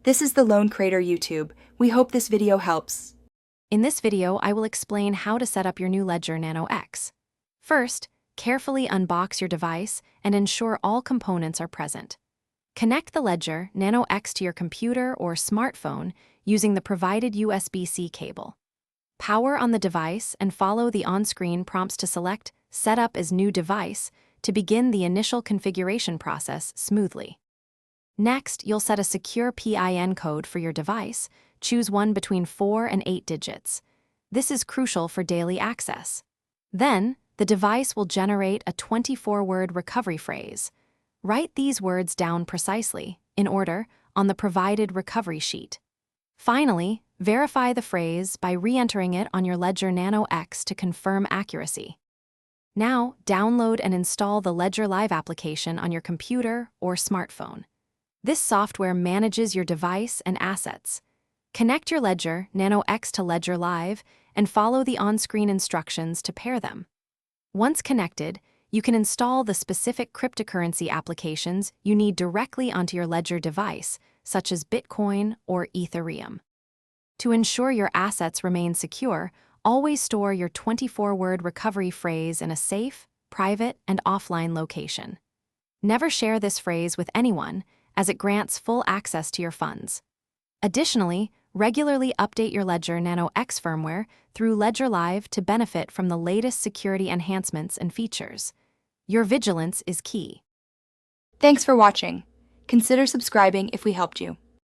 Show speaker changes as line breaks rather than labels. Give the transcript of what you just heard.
This is the Lone Creator YouTube. We hope this video helps.
In this video, I will explain how to set up your new Ledger Nano X. First, carefully unbox your device and ensure all components are present. Connect the Ledger Nano X to your computer or smartphone using the provided USB-C cable. Power on the device and follow the on-screen prompts to select Set up as New Device to begin the initial configuration process smoothly. Next, you'll set a secure PIN code for your device. Choose one between 4 and 8 digits. This is crucial for daily access. Then, the device will generate a 24-word recovery phrase. Write these words down precisely, in order, on the provided recovery sheet. Finally, verify the phrase by re-entering it on your Ledger Nano X to confirm accuracy. Now, download and install the Ledger Live application on your computer or smartphone. This software manages your device and assets. Connect your Ledger Nano X to Ledger Live and follow the on-screen instructions to pair them. Once connected, you can install the specific cryptocurrency applications you need directly onto your Ledger device, such as Bitcoin or Ethereum. To ensure your assets remain secure, always store your 24-word recovery phrase in a safe, private, and offline location. Never share this phrase with anyone, as it grants full access to your funds. Additionally, regularly update your Ledger Nano X firmware through Ledger Live to benefit from the latest security enhancements and features. Your vigilance is key.
Thanks for watching. Consider subscribing if we helped you.